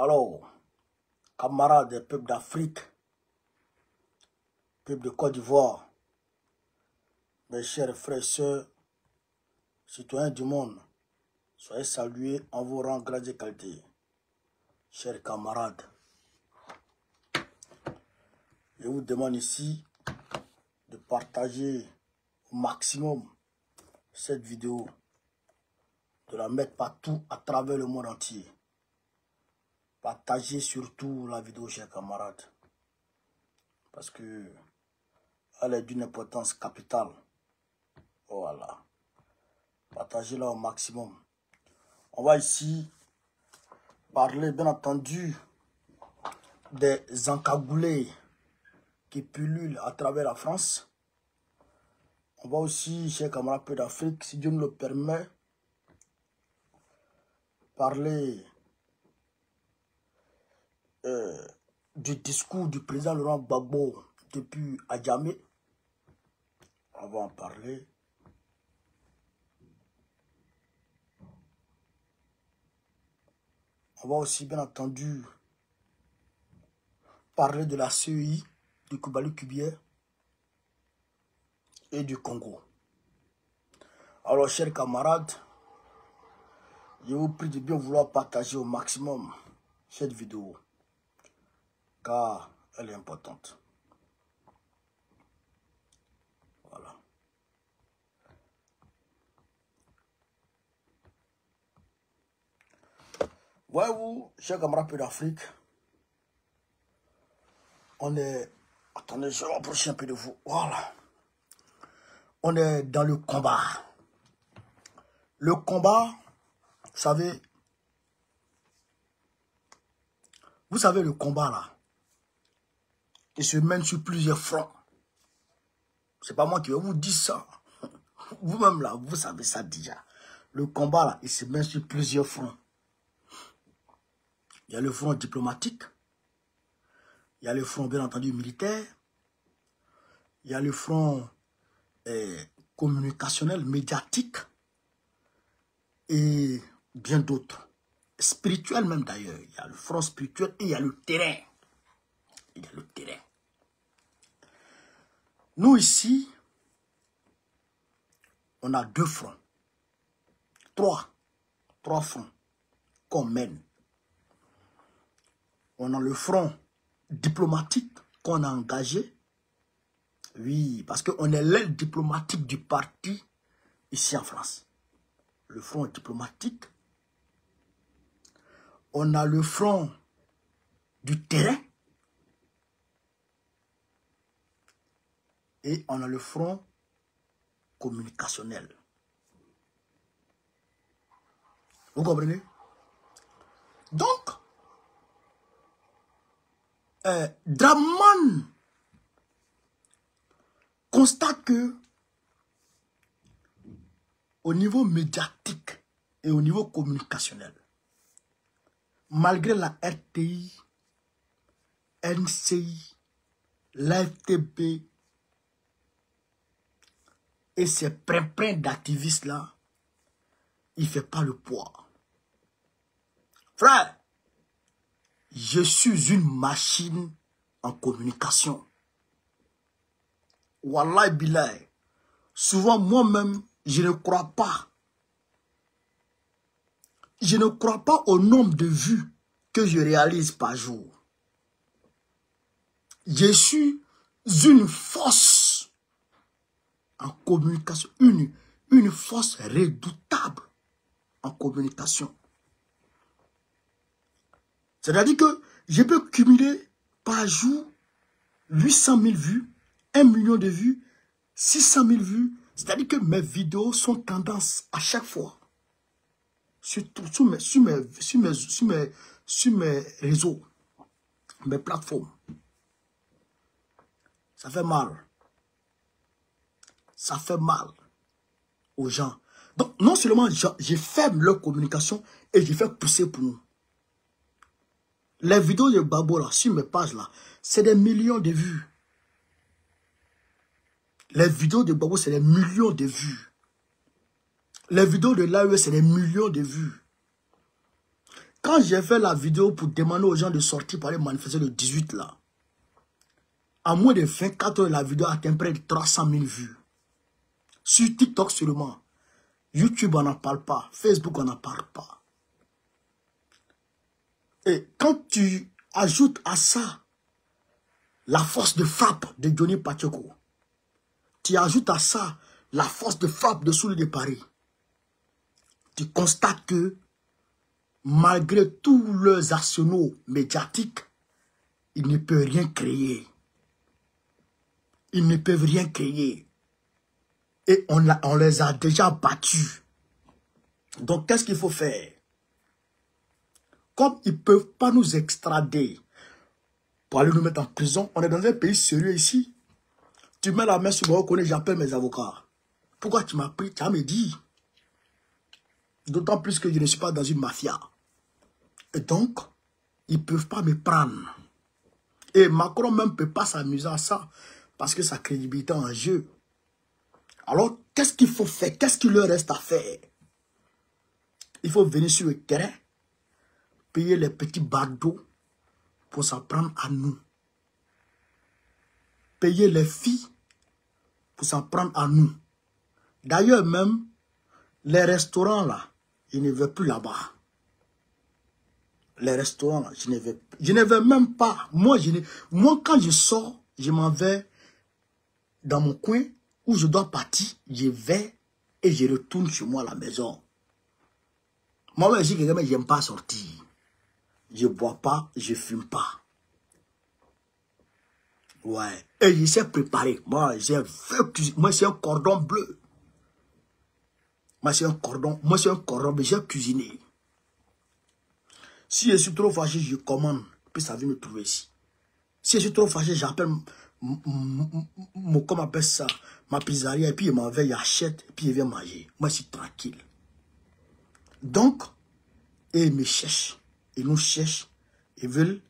Alors, camarades des peuples d'Afrique, peuple de Côte d'Ivoire, mes chers frères et sœurs, citoyens du monde, soyez salués en vos rangs, grades et qualités. Chers camarades, je vous demande ici de partager au maximum cette vidéo, de la mettre partout à travers le monde entier. Partagez surtout la vidéo, chers camarades, parce que elle est d'une importance capitale. Voilà. Partagez-la au maximum. On va ici parler, bien entendu, des encagoulés qui pullulent à travers la France. On va aussi, chers camarades peu d'Afrique, si Dieu nous le permet, parler du discours du président Laurent Gbagbo depuis Adjamé. On va en parler. On va aussi, bien entendu, parler de la CEI, du Koubalou-Kubier et du Congo. Alors, chers camarades, je vous prie de bien vouloir partager au maximum cette vidéo, car elle est importante. Voilà. Voyez-vous, chers camarades peu d'Afrique, on est... Attendez, je vais approcher un peu de vous. Voilà. On est dans le combat. Le combat, vous savez, le combat là, il se mène sur plusieurs fronts. C'est pas moi qui vais vous dire ça. Vous-même là, vous savez ça déjà. Le combat là, il se mène sur plusieurs fronts. Il y a le front diplomatique. Il y a le front, bien entendu, militaire. Il y a le front communicationnel, médiatique. Et bien d'autres. Spirituel même d'ailleurs. Il y a le front spirituel et il y a le terrain. Il y a le terrain. Nous ici, on a deux fronts. Trois fronts qu'on mène. On a le front diplomatique qu'on a engagé. Oui, parce qu'on est l'aile diplomatique du parti ici en France. Le front diplomatique. On a le front du terrain. Et on a le front communicationnel. Vous comprenez? Donc, Draman constate que au niveau médiatique et au niveau communicationnel, malgré la RTI, NCI, l'AFTB et ces prins d'activistes là, il ne fait pas le poids. Frère, je suis une machine en communication. Wallahi billahi. Souvent moi-même, je ne crois pas. Je ne crois pas au nombre de vues que je réalise par jour. Je suis une force en communication. Une force redoutable en communication. C'est-à-dire que je peux cumuler par jour 800 000 vues, 1 million de vues, 600 000 vues. C'est-à-dire que mes vidéos sont tendance à chaque fois. Sur mes réseaux, mes plateformes. Ça fait mal. Ça fait mal aux gens. Donc, non seulement je ferme leur communication et je fais pousser pour nous. Les vidéos de Gbagbo là, sur mes pages là, c'est des millions de vues. Les vidéos de Gbagbo, c'est des millions de vues. Les vidéos de l'AE, c'est des millions de vues. quand j'ai fait la vidéo pour demander aux gens de sortir pour aller manifester le 18 là, en moins de 24 heures, la vidéo a atteint près de 300 000 vues. Sur TikTok seulement. YouTube, on n'en parle pas. Facebook, on n'en parle pas. Et quand tu ajoutes à ça la force de frappe de Johnny Pacheco, tu ajoutes à ça la force de frappe de Soulé de Paris, tu constates que malgré tous leurs arsenaux médiatiques, ils ne peuvent rien créer. Ils ne peuvent rien créer. Et on les a déjà battus. Donc, qu'est-ce qu'il faut faire? Comme ils ne peuvent pas nous extrader pour aller nous mettre en prison, on est dans un pays sérieux ici. Tu mets la main sur moi, j'appelle mes avocats. Pourquoi tu m'as pris? Tu as me dit. D'autant plus que je ne suis pas dans une mafia. Et donc, ils ne peuvent pas me prendre. Et Macron même ne peut pas s'amuser à ça. Parce que sa crédibilité est en jeu. Alors, qu'est-ce qu'il faut faire? Qu'est-ce qu'il leur reste à faire? Il faut venir sur le terrain, payer les petits badauds pour s'en prendre à nous. Payer les filles pour s'en prendre à nous. D'ailleurs même, les restaurants là, je ne vais plus là-bas. Les restaurants là, je ne vais même pas. Moi, quand je sors, je m'en vais dans mon coin où je dois partir, je vais et je retourne chez moi à la maison. Moi, je dis que je n'aime pas sortir. Je ne bois pas, je ne fume pas. Ouais. Et je sais préparer. Moi, c'est un cordon bleu. Moi, c'est un cordon bleu. J'ai cuisiné. Si je suis trop fâché, je commande. Puis ça vient me trouver ici. Si je suis trop fâché, j'appelle comment on appelle ça, ma pizzeria, et puis il m'en va, il achète, et puis il vient manger. Moi, je suis tranquille. Donc, ils me cherchent, ils nous cherchent, ils veulent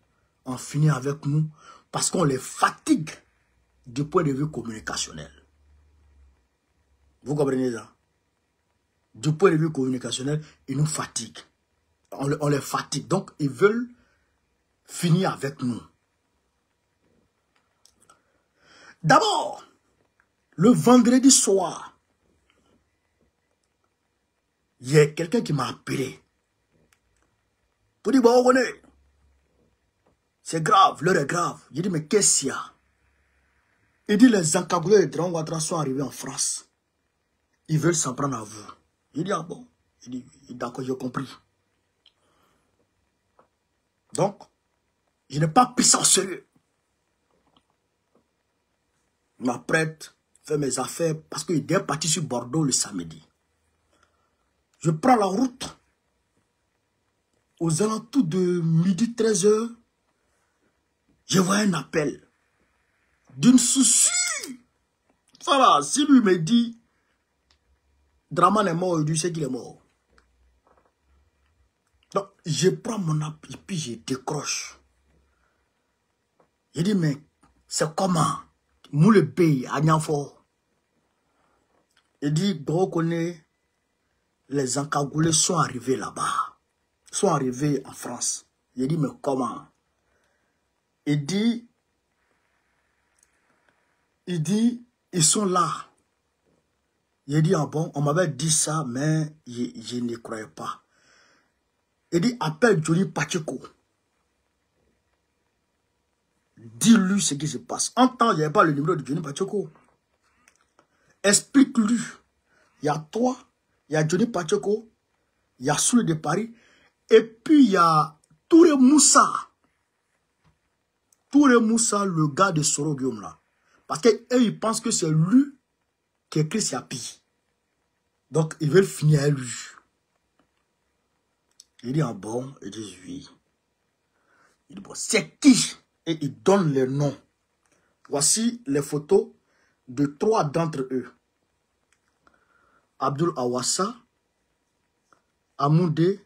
en finir avec nous, parce qu'on les fatigue du point de vue communicationnel. Vous comprenez ça? Du point de vue communicationnel, ils nous fatiguent. On les fatigue, donc ils veulent finir avec nous. D'abord, le vendredi soir, il y a quelqu'un qui m'a appelé. Pour dire, bon, c'est grave, l'heure est grave. J'ai dit, mais qu'est-ce qu'il y a? Il dit, les encagoulés de Traoré Ouattara sont arrivés en France. Ils veulent s'en prendre à vous. Il dit, ah bon? Il dit, d'accord, j'ai compris. Donc, je n'ai pas pris ça au sérieux. Je m'apprête, faire mes affaires, parce qu'il est parti sur Bordeaux le samedi. Je prends la route. Aux alentours de midi 13h, je vois un appel d'une souci. Ça va, si lui me dit, Draman est mort, il sait qu'il est mort. Donc, je prends mon appel, puis je décroche. Je dis, mais c'est comment? Moule pays, à Nianfort. Il dit, Bro connaît, les encagoulés sont arrivés là-bas. Sont arrivés en France. Il dit, mais comment? Il dit, ils sont là. Il dit, ah bon, on m'avait dit ça, mais je ne croyais pas. Il dit, appelle Johnny Pacheco. Dis-lui ce qui se passe. En temps, il n'y avait pas le numéro de Johnny Pacheco. Explique-lui. Il y a toi, il y a Johnny Pacheco, il y a Soulé de Paris, et puis il y a Touré Moussa. Touré Moussa, le gars de Soro Guillaume là. Parce qu'eux, ils pensent que c'est lui qui écrit Siapi. Donc, ils veulent finir à lui. Il dit, ah bon? Il dit, oui. Il dit, bon, c'est qui? Et il donne les noms. Voici les photos de 3 d'entre eux. Abdul Awassa, Amoudé,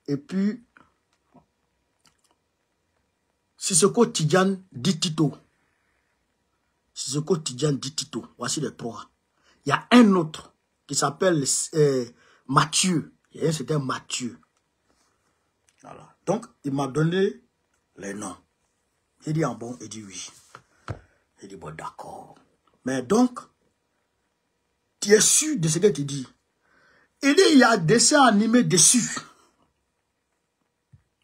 et puis Sissoko Tidjane dit Tito. Sissoko Tidjane dit Tito. Voici les 3. Il y a un autre qui s'appelle Mathieu. C'était Mathieu. Voilà. Donc, il m'a donné les noms. J'ai dit, bon, il dit oui. J'ai dit, bon, d'accord. Mais donc, tu es sûr de ce que tu dis. Il dit, il y a un dessin animé dessus.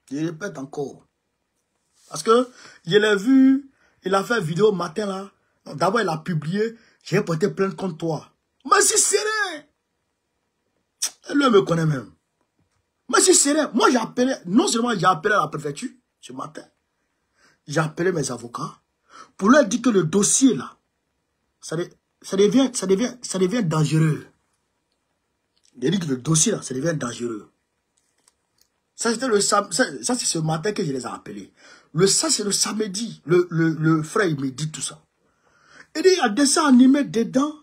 Je répète encore. Parce que, je l'ai vu, il a fait une vidéo matin là. D'abord, il a publié, j'ai porté plainte contre toi. Mais c'est sérieux. Lui me connaît même. Mais c'est sérieux. Moi, j'ai appelé, non seulement j'ai appelé à la préfecture ce matin, j'ai appelé mes avocats pour leur dire que le dossier là, ça devient dangereux. J'ai dit que le dossier là, ça devient dangereux. Ça, c'était ça, c'est ce matin que je les ai appelés. Ça, c'est le samedi. Le frère, il me dit tout ça. Il dit, il y a des dessins animés dedans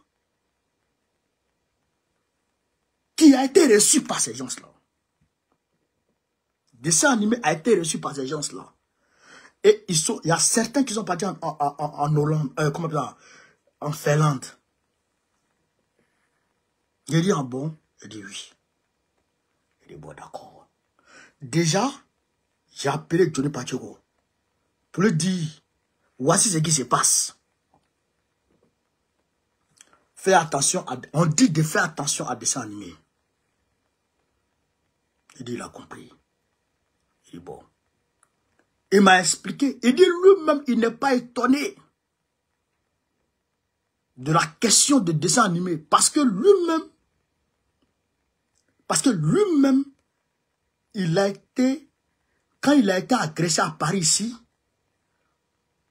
qui a été reçu par ces gens-là. Dessin animé a été reçu par ces gens-là. Et il y a certains qui sont partis en Hollande, en Finlande. J'ai dit, bon? Il dit oui. Il dit, bon, d'accord. Déjà, j'ai appelé Johnny Pacheco pour lui dire, voici ce qui se passe. Fais attention, on dit de faire attention à dessin animé. Il dit, il a compris. Il dit, bon. Il m'a expliqué. Il dit lui-même, il n'est pas étonné de la question de dessin animé. Parce que lui-même, il a été, quand il a été agressé à Paris ici,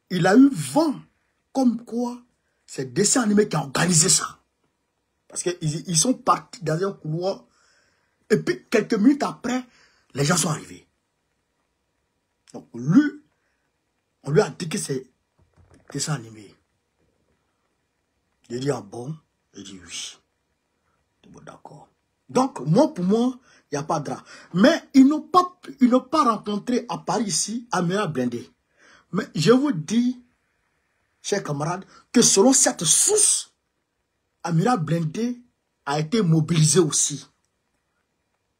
il a eu vent comme quoi c'est dessin animé qui a organisé ça. Parce qu'ils sont partis dans un couloir et puis quelques minutes après, les gens sont arrivés. Donc lui, on lui a dit que c'est dessin animé. Il dit, ah bon? Il dit oui. Bon, d'accord. Donc, pour moi, il n'y a pas de drap. Mais ils n'ont pas rencontré à Paris ici Amira Blindé. Mais je vous dis, chers camarades, que selon cette source, Amira Blindé a été mobilisée aussi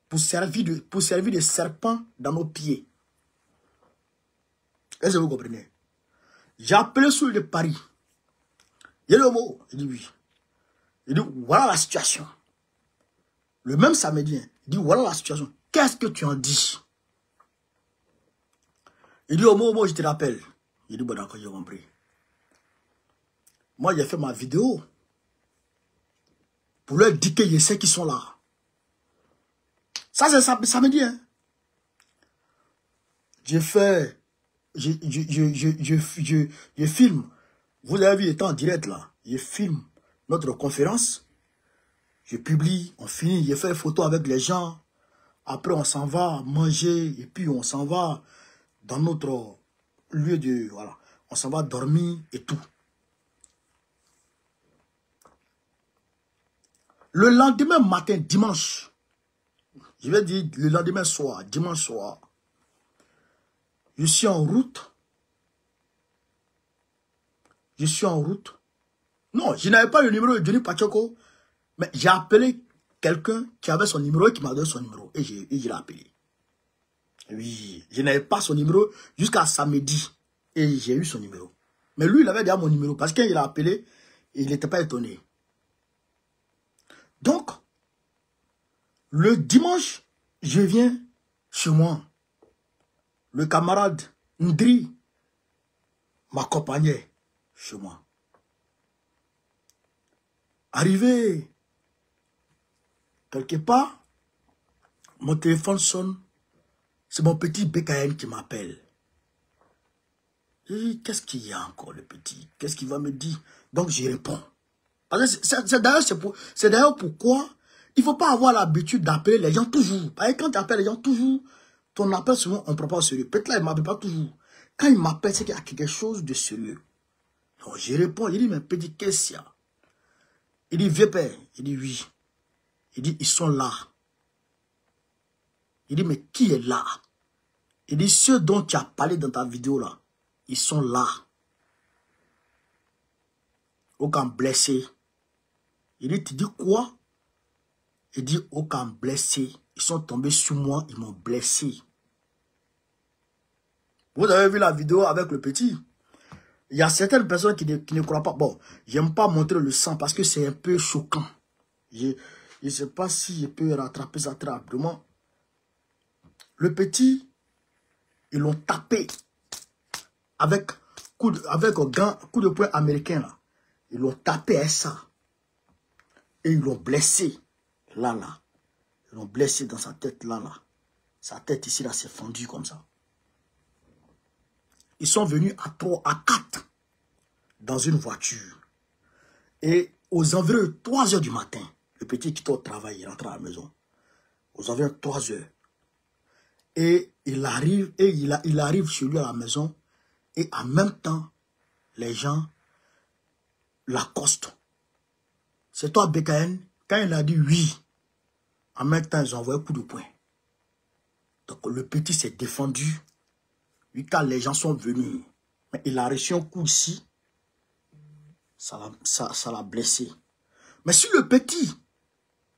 pour servir de serpent dans nos pieds. Est-ce que vous comprenez? J'ai appelé sur le Paris. Il y a le mot. Il dit oui. Il dit, voilà la situation. Le même samedi, il dit, voilà la situation. Qu'est-ce que tu en dis? Il dit, au mot, je te rappelle. Il dit, bon, d'accord, j'ai compris. Moi, j'ai fait ma vidéo pour leur dire que je sais qu'ils sont là. Ça, c'est samedi, hein. J'ai fait, je filme. Vous avez vu, étant en direct là. Je filme notre conférence. Je publie, on finit, je fais une photo avec les gens. Après, on s'en va manger et puis on s'en va dans notre lieu de... Voilà, on s'en va dormir et tout. Le lendemain matin, dimanche, je vais dire le lendemain soir, dimanche soir, je suis en route. Non, je n'avais pas le numéro de Johnny Pacheco, mais j'ai appelé quelqu'un qui avait son numéro et qui m'a donné son numéro. Et je l'ai appelé. Oui, je n'avais pas son numéro jusqu'à samedi. Et j'ai eu son numéro. Mais lui, il avait déjà mon numéro. Parce qu'il a appelé, et il n'était pas étonné. Donc, le dimanche, je viens chez moi. Le camarade Ndri m'accompagnait chez moi. Arrivé quelque part, mon téléphone sonne. C'est mon petit BKN qui m'appelle. Qu'est-ce qu'il y a encore, le petit? Qu'est-ce qu'il va me dire? Donc, j'y réponds. C'est d'ailleurs pourquoi il ne faut pas avoir l'habitude d'appeler les gens toujours. Parce que quand tu appelles les gens toujours, ton appel souvent, on ne prend pas au sérieux. Peut-être là, il ne m'appelle pas toujours. Quand il m'appelle, c'est qu'il y a quelque chose de sérieux. Donc, j'y réponds. Il dit, mais petit, qu'est-ce qu'il y a? Il dit, vieux père. Il dit, oui. Il dit, ils sont là. Il dit, mais qui est là? Il dit, ceux dont tu as parlé dans ta vidéo là, ils sont là. Aucun blessé. Il dit, tu dis quoi? Il dit, aucun blessé. Ils sont tombés sur moi, ils m'ont blessé. Vous avez vu la vidéo avec le petit. Il y a certaines personnes qui ne croient pas. Bon, j'aime pas montrer le sang parce que c'est un peu choquant. Je ne sais pas si je peux rattraper ça très rapidement. Le petit, ils l'ont tapé avec coup de poing américain. Là. Ils l'ont tapé à ça. Et ils l'ont blessé. Là. Ils l'ont blessé dans sa tête. Là. Sa tête ici, là, s'est fendue comme ça. Ils sont venus à 3, à 4 dans une voiture. Et aux environs de 3 heures du matin, le petit quitte au travail, il rentre à la maison. Aux environs de 3 heures. Et il arrive chez lui à la maison. Et en même temps, les gens l'accostent. C'est toi, BKN? Quand il a dit oui, en même temps, ils ont envoyé un coup de poing. Donc le petit s'est défendu. Lui, quand les gens sont venus, mais il a reçu un coup ici, ça l'a blessé. Mais si le petit,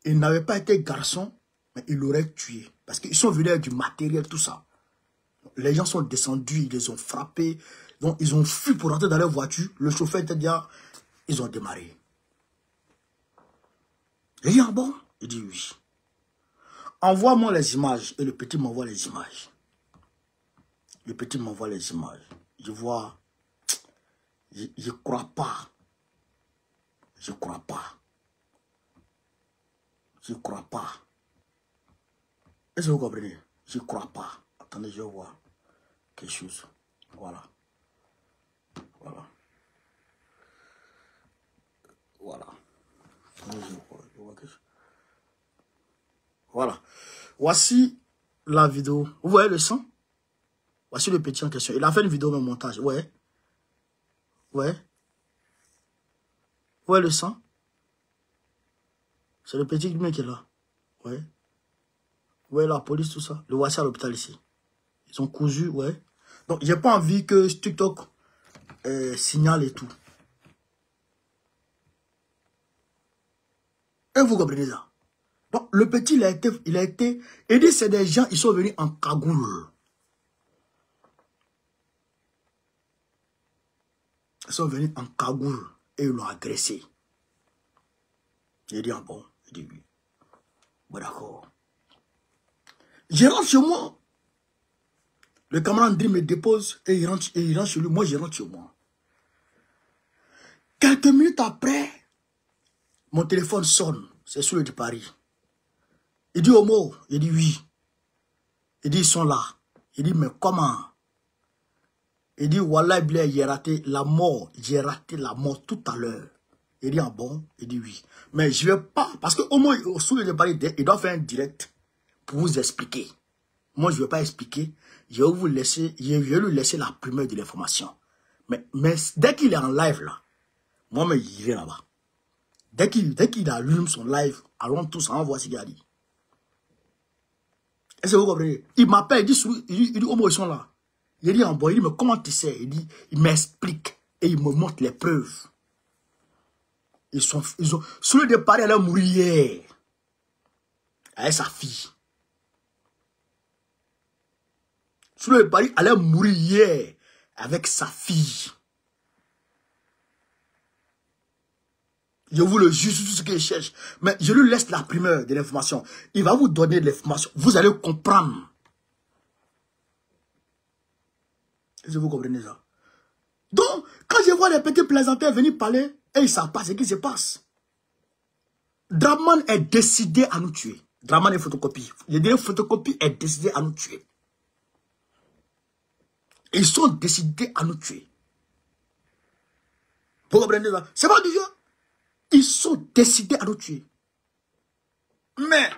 il n'avait pas été garçon, mais il l'aurait tué. Parce qu'ils sont venus avec du matériel, tout ça. Les gens sont descendus, ils les ont frappés. Donc, ils ont fui pour rentrer dans leur voiture. Le chauffeur était déjà, ils ont démarré. Il dit, ah bon? Il dit oui. Envoie-moi les images. Et le petit m'envoie les images. Le petit m'envoie les images. Je vois, je ne crois pas. Je ne crois pas. Je ne crois pas. Est-ce que vous comprenez? Je ne crois pas. Attendez, je vois quelque chose. Voilà. Voilà. Voilà. Attendez, je vois quelque chose. Voilà. Voici la vidéo. Vous voyez le sang? Voici le petit en question. Il a fait une vidéo de montage. Ouais. Ouais. Où est le sang? C'est le petit mec qui est là. Ouais. Où est la police, tout ça? Le voici à l'hôpital ici. Ils ont cousu, ouais. Donc, j'ai pas envie que TikTok signale et tout. Et vous comprenez ça? Donc, le petit, il a été... Il dit, c'est des gens, ils sont venus en cagoule. Ils sont venus en cagoule et ils l'ont agressé. Il dit, ah bon? Il dit, oui. Bon, d'accord. Je rentre chez moi. Le camarade André me dépose et il rentre chez lui. Moi, je rentre chez moi. Quelques minutes après, mon téléphone sonne. C'est celui de Paris. Il dit, Homo. Il dit, oui. Il dit, ils sont là. Il dit, mais comment? Il dit, Wallah, j'ai raté la mort. J'ai raté la mort tout à l'heure. Il dit, ah bon? Il dit, oui. Mais je ne vais pas, parce que au moins, celui de Paris, il doit faire un direct pour vous expliquer. Moi, je ne vais pas expliquer. Je vais lui laisser la primeur de l'information. Mais dès qu'il est en live là, moi, mais il vient là-bas. Dès qu'il allume son live, allons tous en voir ce qu'il a dit. Est-ce que vous comprenez? Il m'appelle, il dit, oh, ils sont là. Il dit, en bon, il dit, mais comment tu sais? Il m'explique et il me montre les preuves. Ils ont, celui de Paris, elle a mouru hier. Avec sa fille. Celui de Paris, elle a mouru hier. Avec sa fille. Je vous le juge sur tout ce qu'il cherche. Mais je lui laisse la primeur de l'information. Il va vous donner de l'information. Vous allez comprendre. Est-ce que vous comprenez ça? Donc, quand je vois les petits plaisantins venir parler, et ils ne savent pas ce qui se passe. Draman est décidé à nous tuer. Draman est photocopie. Je dirais photocopie est décidé à nous tuer. Ils sont décidés à nous tuer. Vous comprenez ça? C'est pas du jeu. Ils sont décidés à nous tuer. Mais,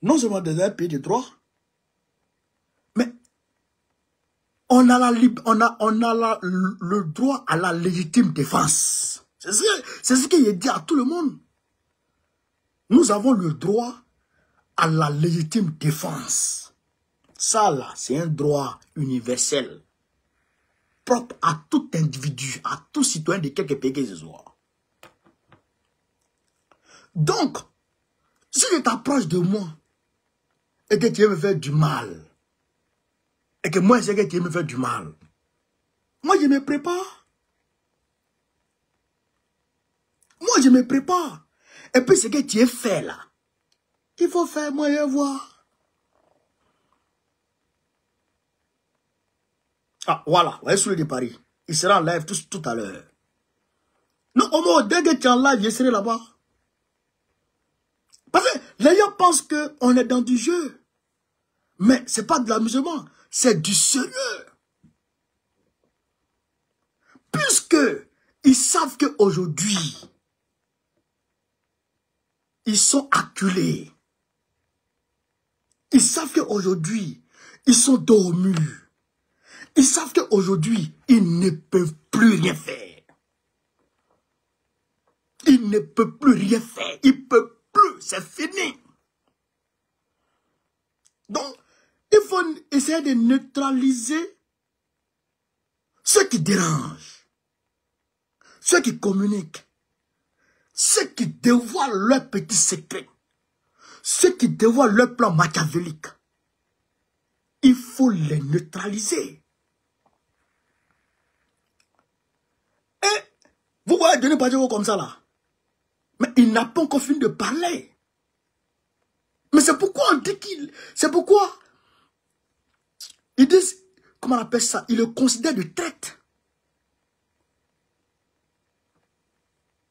non seulement dans un pays de droit, mais on a le droit à la légitime défense. C'est ce que je dis à tout le monde. Nous avons le droit à la légitime défense. Ça là, c'est un droit universel. Propre à tout individu, à tout citoyen de quelque pays que ce soit. Donc, si tu t'approches de moi et que tu veux me faire du mal, et que moi, c'est que tu me fais du mal. Moi, je me prépare. Moi, je me prépare. Et puis, ce que tu as fait là, il faut faire, moi, je vois. Ah, voilà, vous voyez sur de Paris. Il sera en live tout à l'heure. Non, au moins, dès que tu es en live, je serai là-bas. Parce que les gens pensent qu'on est dans du jeu. Mais ce n'est pas de l'amusement, c'est du sérieux. Puisque ils savent qu'aujourd'hui, ils sont acculés. Ils savent qu'aujourd'hui, ils sont dos au mur. Ils savent qu'aujourd'hui, ils ne peuvent plus rien faire. Ils ne peuvent plus rien faire. Ils ne peuvent plus. C'est fini. Donc, il faut essayer de neutraliser ceux qui dérangent, ceux qui communiquent, ceux qui dévoilent leurs petits secrets, ceux qui dévoilent leur plan machiavélique. Il faut les neutraliser. Et vous voyez Denis Badjo comme ça là. Mais il n'a pas encore fini de parler. Mais c'est pourquoi on dit qu'il... C'est pourquoi ils disent... Comment on appelle ça? Ils le considèrent de traite.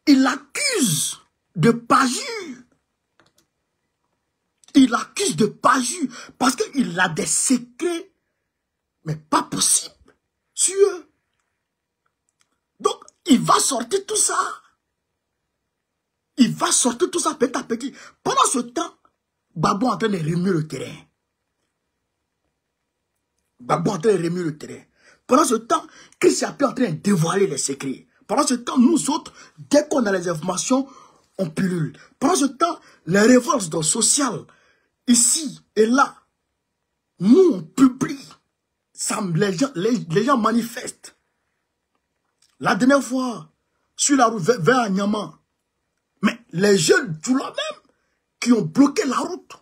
Il l'accuse de parjure. Il l'accuse de parjure parce qu'il a des secrets, mais pas possible, sur eux. Donc, il va sortir tout ça. Il va sortir tout ça petit à petit. Pendant ce temps, Gbagbo est en train de remuer le terrain. Gbagbo est en train de remuer le terrain. Pendant ce temps, Christ est en train de dévoiler les secrets. Pendant ce temps, nous autres, dès qu'on a les informations, on pilule. Pendant ce temps, les révoltes sociales, ici et là, nous, on publie. Ça, les gens manifestent. La dernière fois, sur la route vers Niamey, mais les jeunes, tout là même, qui ont bloqué la route,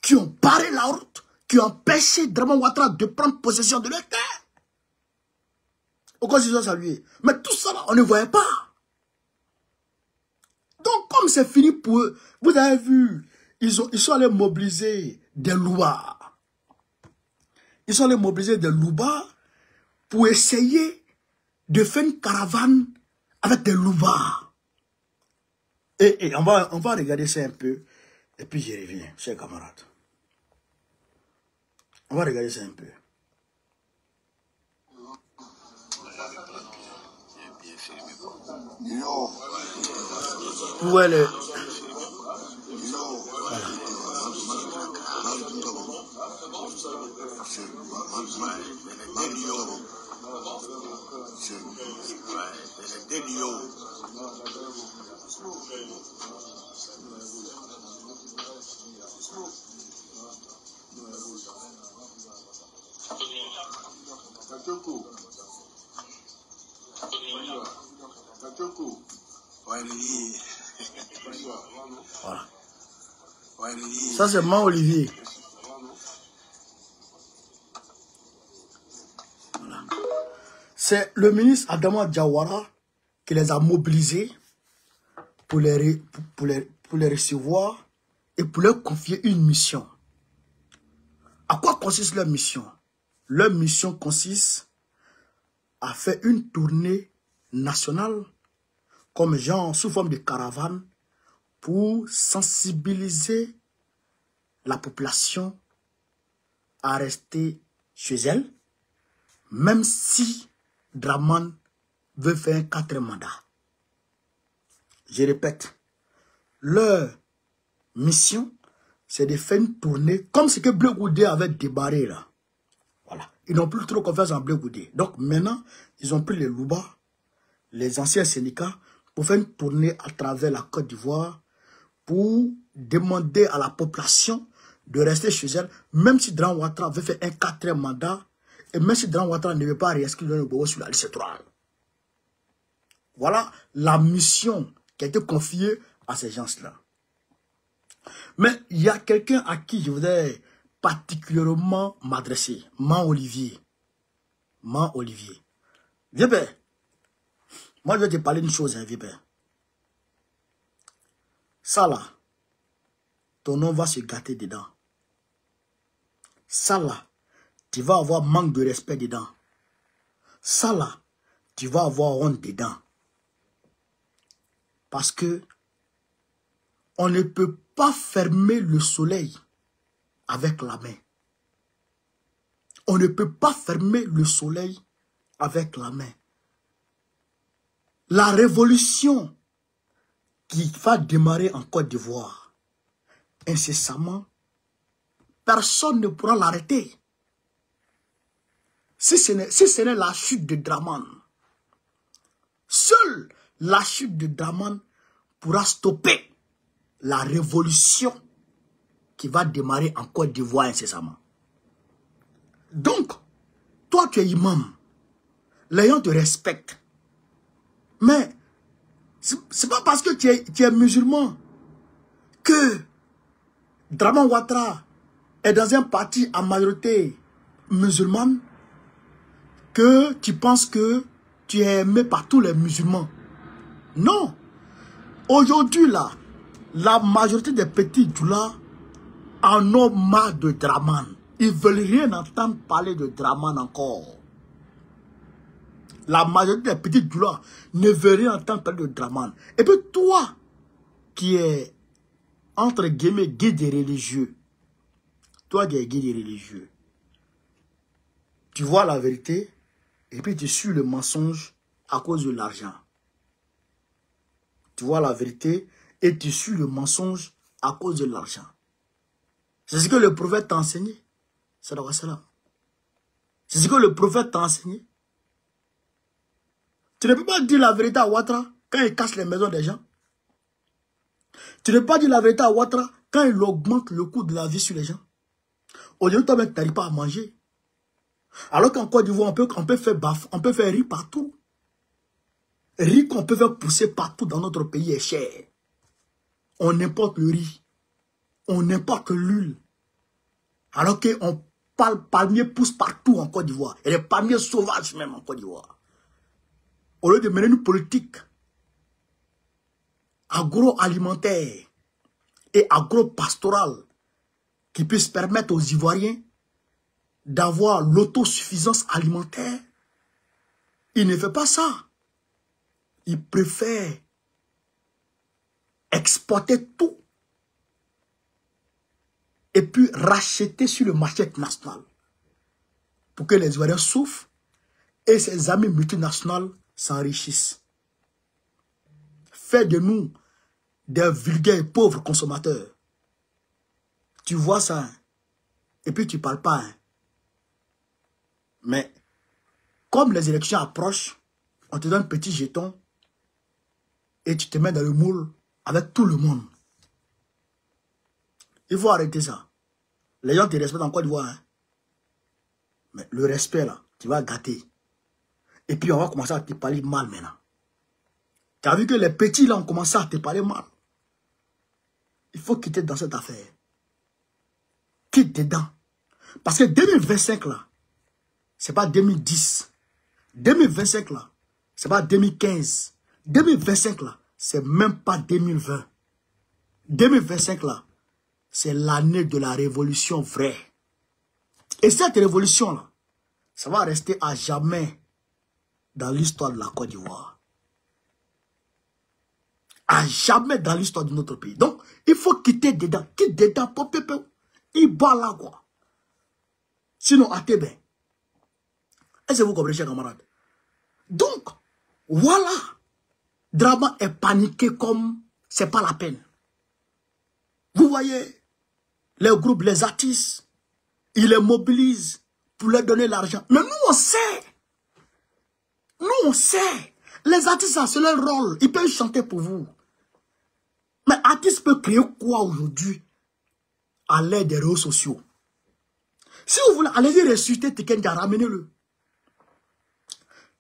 qui ont barré la route, qui ont empêché Draman Ouattara de prendre possession de leur terre. Au cas où ils ont salué. Mais tout ça, là, on ne voyait pas. Donc, comme c'est fini pour eux, vous avez vu, ils sont allés mobiliser des louas. Ils sont allés mobiliser des louas pour essayer de faire une caravane avec des louas. Et on va regarder ça un peu. Et puis je reviens, chers camarades. On va regarder ça un peu. Où est le... Voilà. Voilà. Ça c'est moi Olivier. Voilà. C'est le ministre Adama Diawara qui les a mobilisés pour les recevoir et pour leur confier une mission. À quoi consiste leur mission? Leur mission consiste à faire une tournée nationale comme genre sous forme de caravane pour sensibiliser la population à rester chez elle, même si Draman veut faire un 4e mandat. Je répète, leur mission, c'est de faire une tournée comme ce que Bleu Goudé avait débarré là. Voilà. Ils n'ont plus trop confiance en Bleu Goudé. Donc maintenant, ils ont pris les Louba, les anciens syndicats, pour faire une tournée à travers la Côte d'Ivoire pour demander à la population de rester chez elle, même si Draman Ouattara veut faire un 4e mandat, et même si Draman Ouattara ne veut pas réinscrire le Bobo sur la liste électorale. Voilà la mission qui a été confiée à ces gens-là. Mais il y a quelqu'un à qui je voudrais particulièrement m'adresser. Man Olivier. Vieux père. Moi, je vais te parler d'une chose, hein, vieux père. Ça là, ton nom va se gâter dedans. Ça là, tu vas avoir manque de respect dedans. Ça là, tu vas avoir honte dedans. Parce que on ne peut pas fermer le soleil avec la main. On ne peut pas fermer le soleil avec la main. La révolution qui va démarrer en Côte d'Ivoire, incessamment, personne ne pourra l'arrêter. Si ce n'est la chute de Dramane, seule la chute de Dramane pourra stopper la révolution qui va démarrer en Côte d'Ivoire incessamment. Donc, toi tu es imam, les gens te respectent. Mais, c'est pas parce que tu es musulman que Dramane Ouattara est dans un parti à majorité musulmane que tu penses que tu es aimé par tous les musulmans. Non. Aujourd'hui, là, la majorité des petits djoulas en ont marre de Dramane. Ils ne veulent rien entendre parler de Dramane encore. La majorité des petits djoulas ne veulent rien entendre parler de Dramane. Et puis toi, qui es, entre guillemets, guide des religieux, toi qui es guide des religieux, tu vois la vérité et puis tu suis le mensonge à cause de l'argent. Tu vois la vérité et tu suis le mensonge à cause de l'argent. C'est ce que le prophète t'a enseigné. C'est ce que le prophète t'a enseigné. Tu ne peux pas dire la vérité à Ouattara quand il casse les maisons des gens. Tu ne peux pas dire la vérité à Ouattara quand il augmente le coût de la vie sur les gens. Aujourd'hui, toi-même, tu n'arrives pas à manger. Alors qu'en Côte d'Ivoire, on peut faire riz partout. Riz qu'on peut faire pousser partout dans notre pays est cher. On importe le riz. On importe l'huile. Alors qu'on palmier pousse partout en Côte d'Ivoire. Et les palmiers sauvages même en Côte d'Ivoire. Au lieu de mener une politique agroalimentaire et agro-pastorale qui puisse permettre aux Ivoiriens d'avoir l'autosuffisance alimentaire, il ne fait pas ça. Il préfère exporter tout et puis racheter sur le marché national pour que les Ivoiriens souffrent et ses amis multinationales s'enrichissent. Fait de nous des vulgaires et pauvres consommateurs. Tu vois ça, hein? Et puis tu ne parles pas. Hein? Mais comme les élections approchent, on te donne un petit jeton et tu te mets dans le moule avec tout le monde. Il faut arrêter ça. Les gens te respectent en Côte d'Ivoire. Hein? Mais le respect là, tu vas gâter. Et puis on va commencer à te parler mal maintenant. Tu as vu que les petits là ont commencé à te parler mal. Il faut quitter dans cette affaire. Quitte dedans. Parce que 2025 là, c'est pas 2010. 2025 là, c'est pas 2015. 2025 là, c'est même pas 2020. 2025 là, c'est l'année de la révolution vraie. Et cette révolution là, ça va rester à jamais dans l'histoire de la Côte d'Ivoire. À jamais dans l'histoire de notre pays. Donc, il faut quitter dedans. Quitte dedans, popépé. Il bat là quoi. Sinon, à Tébé. Est-ce que vous comprenez, chers camarades? Donc, voilà. Dramane est paniqué comme c'est pas la peine. Vous voyez, les groupes, les artistes, ils les mobilisent pour leur donner l'argent. Mais nous, on sait. Nous, on sait. Les artistes, c'est leur rôle. Ils peuvent chanter pour vous. Mais artiste peut créer quoi aujourd'hui à l'aide des réseaux sociaux? Si vous voulez, allez-y ressusciter Tikenda, ramenez-le.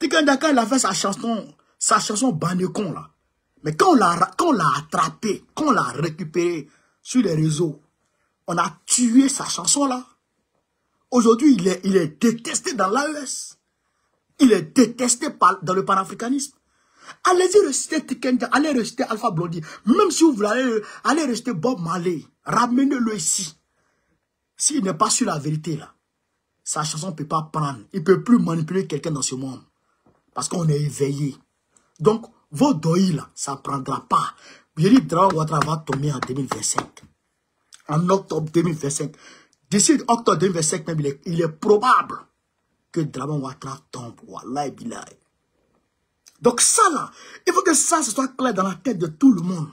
Tikenda, quand il a fait sa chanson Banecon, là. Mais quand on l'a attrapé, quand on l'a récupéré sur les réseaux, on a tué sa chanson, là. Aujourd'hui, il est détesté dans l'AES. Il est détesté dans le panafricanisme. Allez-y reciter Tikenja, allez reciter Alpha Blondy. Même si vous voulez aller reciter Bob Marley, ramenez-le ici. S'il n'est pas sur la vérité, là, sa chanson ne peut pas prendre. Il ne peut plus manipuler quelqu'un dans ce monde. Parce qu'on est éveillé. Donc, vos doïs, là, ça ne prendra pas. Yeri Draman Ouattara va tomber en 2025. En octobre 2025. D'ici octobre 2025, même, il est probable que Draman Ouattara tombe. Wallah billah. Donc ça là, il faut que ça soit clair dans la tête de tout le monde.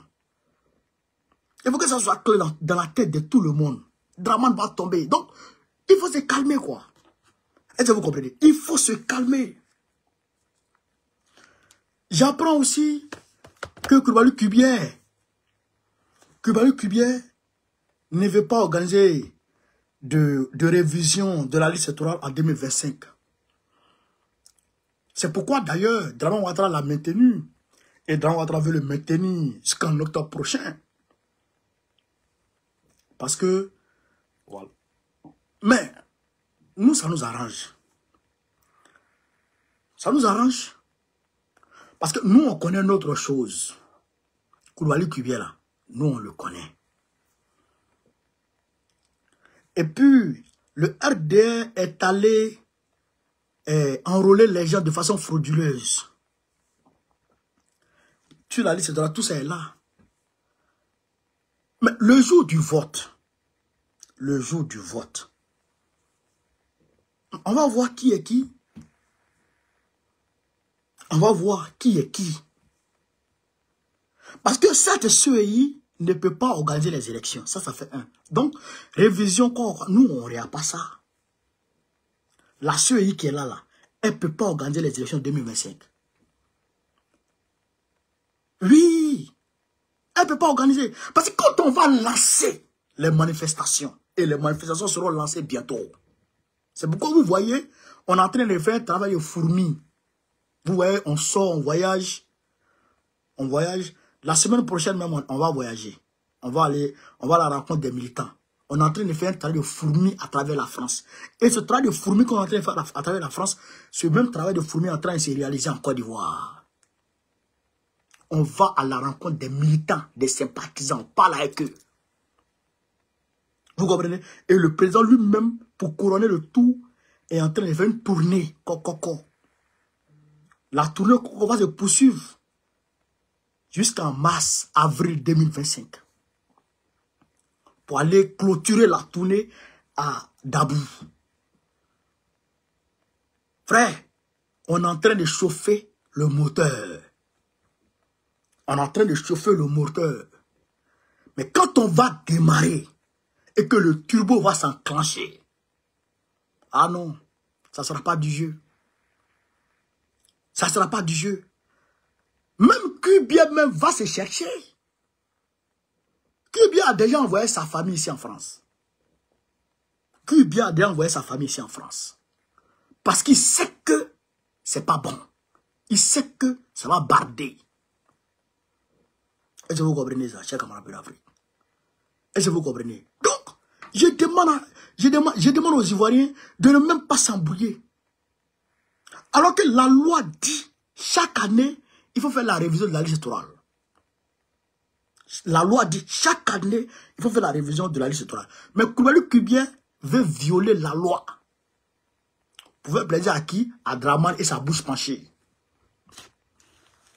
Il faut que ça soit clair dans la tête de tout le monde. Draman va tomber. Donc, il faut se calmer quoi. Est-ce que vous comprenez? Il faut se calmer. J'apprends aussi que Koulibaly Kubier ne veut pas organiser de révision de la liste électorale en 2025. C'est pourquoi d'ailleurs, Draman Ouattara l'a maintenu. Et Draman Ouattara veut le maintenir jusqu'en octobre prochain. Parce que, voilà. Mais, nous, ça nous arrange. Ça nous arrange. Parce que nous, on connaît notre chose. Koulibaly Kubier là, nous, on le connaît. Et puis, le RDR est allé enrôler les gens de façon frauduleuse. Tu la liste, tout ça est là. Mais le jour du vote, on va voir qui est qui. On va voir qui est qui. Parce que cette CEI ne peut pas organiser les élections. Ça fait un. Donc, révision, nous, on ne regarde pas ça. La CEI qui est là, elle ne peut pas organiser les élections 2025. Oui, elle ne peut pas organiser. Parce que quand on va lancer les manifestations, et les manifestations seront lancées bientôt. C'est pourquoi vous voyez, on est en train de faire un travail de fourmi. Vous voyez, on sort, on voyage. On voyage. La semaine prochaine même, on va voyager. On va à la rencontre des militants. On est en train de faire un travail de fourmi à travers la France. Et ce travail de fourmi qu'on est en train de faire à travers la France, ce même travail de fourmi est en train de se réaliser en Côte d'Ivoire. On va à la rencontre des militants, des sympathisants, on parle avec eux. Vous comprenez? Et le président lui-même, pour couronner le tout, est en train de faire une tournée. La tournée va se poursuivre jusqu'en mars, avril 2025. Pour aller clôturer la tournée à Dabou. Frère, on est en train de chauffer le moteur. On est en train de chauffer le moteur. Mais quand on va démarrer et que le turbo va s'enclencher, ah non, ça ne sera pas du jeu. Ça ne sera pas du jeu. Même Kubier même va se chercher. Kubier a déjà envoyé sa famille ici en France. Kubier a déjà envoyé sa famille ici en France. Parce qu'il sait que c'est pas bon. Il sait que ça va barder. Est-ce que vous comprenez ça, chers camarades de l'Afrique? Est-ce que vous comprenez? Donc, je demande aux Ivoiriens de ne même pas s'embrouiller. Alors que la loi dit, chaque année, il faut faire la révision de la liste électorale. La loi dit, chaque année, il faut faire la révision de la liste électorale. Mais Koulibaly Kubier veut violer la loi. Pour faire plaisir à qui? À Draman et sa bouche penchée.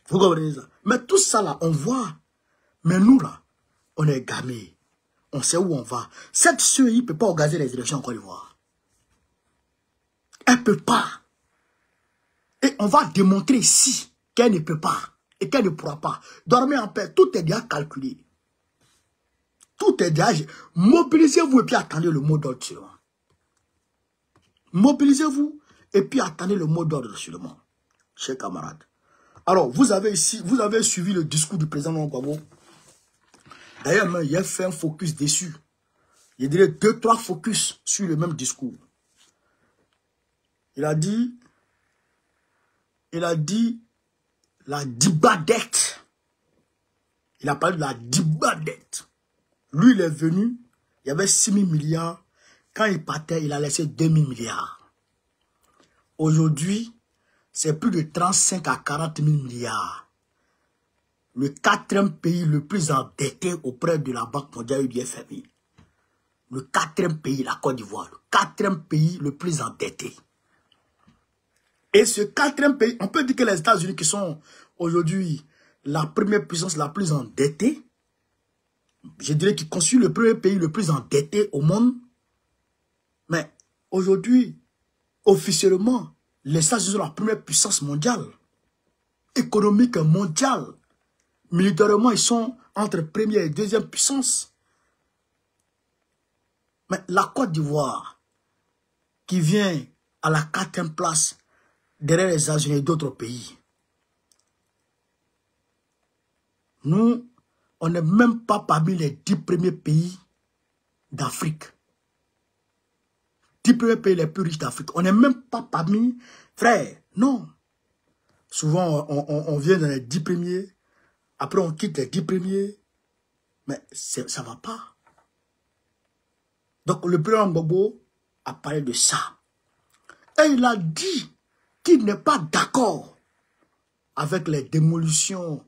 Vous comprenez ça? Mais tout ça là, on voit. Mais nous là, on est gamés. On sait où on va. Cette CEI ne peut pas organiser les élections en Côte d'Ivoire. Elle ne peut pas. Et on va démontrer ici qu'elle ne peut pas. Et qu'elle ne pourra pas. Dormez en paix. Tout est déjà calculé. Tout est déjà... Mobilisez-vous et puis attendez le mot d'ordre seulement. Mobilisez-vous et puis attendez le mot d'ordre seulement. Chers camarades. Alors, vous avez suivi le discours du président Gbagbo. D'ailleurs, il a fait un focus dessus. Il dirait 2-3 focus sur le même discours. Il a dit la dibadette. Il a parlé de la dibadette. Lui, il est venu, il y avait 6 000 milliards Quand il partait, il a laissé 2000 milliards. Aujourd'hui, c'est plus de 35 à 40 000 milliards. Le 4e pays le plus endetté auprès de la Banque mondiale et du FMI. Le 4e pays, la Côte d'Ivoire. Le 4e pays le plus endetté. Et ce 4e pays, on peut dire que les États-Unis qui sont aujourd'hui la première puissance la plus endettée, je dirais qu'ils constituent le premier pays le plus endetté au monde. Mais aujourd'hui, officiellement, les États-Unis sont la première puissance mondiale, économique mondiale. Militairement, ils sont entre première et deuxième puissance. Mais la Côte d'Ivoire, qui vient à la 4e place derrière les États-Unis et d'autres pays, nous, on n'est même pas parmi les 10 premiers pays d'Afrique. 10 premiers pays les plus riches d'Afrique. On n'est même pas parmi... Frère, non. Souvent, on vient dans les 10 premiers. Après, on quitte les 10 premiers. Mais ça ne va pas. Donc, le président Gbagbo a parlé de ça. Et il a dit qu'il n'est pas d'accord avec les démolitions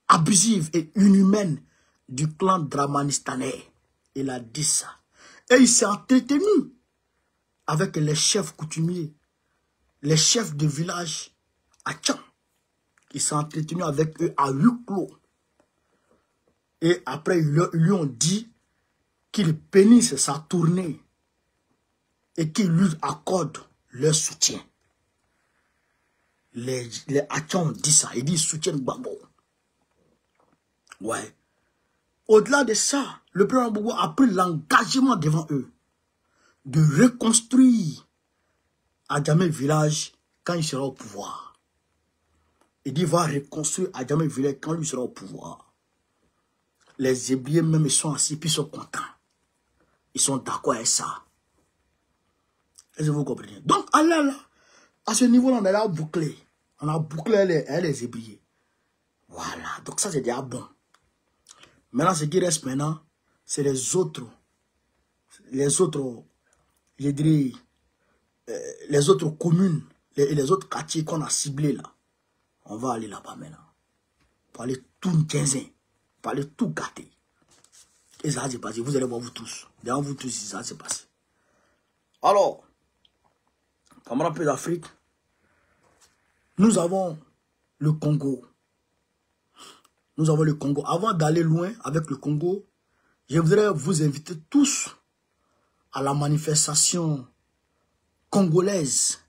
abusive et inhumaine du clan dramanistanais. Il a dit ça. Et il s'est entretenu avec les chefs coutumiers, les chefs de village à Tcham. Il s'est entretenu avec eux à huis clos. Et après, ils lui ont dit qu'ils bénissent sa tournée et qu'ils lui accordent leur soutien. Les Hachans ont dit ça. Ils disent soutiennent Gbagbo. Ouais. Au-delà de ça, le président Gbagbo a pris l'engagement devant eux de reconstruire Adjamé village quand il sera au pouvoir. Il dit qu'il va reconstruire Adjamé village quand il sera au pouvoir. Les Hébrieux même ils sont assis puis ils sont contents. Ils sont d'accord avec ça. Est-ce que vous comprenez? Donc, là, à ce niveau-là, on est là bouclé. On a bouclé les Hébrieux. Voilà. Donc ça, c'est déjà bon. Maintenant, ce qui reste maintenant, c'est les autres, je dirais, les autres communes, les autres quartiers qu'on a ciblés là. On va aller là-bas maintenant. Pour aller tout quinzain, pour aller tout gâter. Et ça s'est passé. Vous allez voir vous tous. Derrière vous tous, ça s'est passé. Alors, camarades d'Afrique, nous avons le Congo. Nous avons le Congo. Avant d'aller loin avec le Congo, je voudrais vous inviter tous à la manifestation congolaise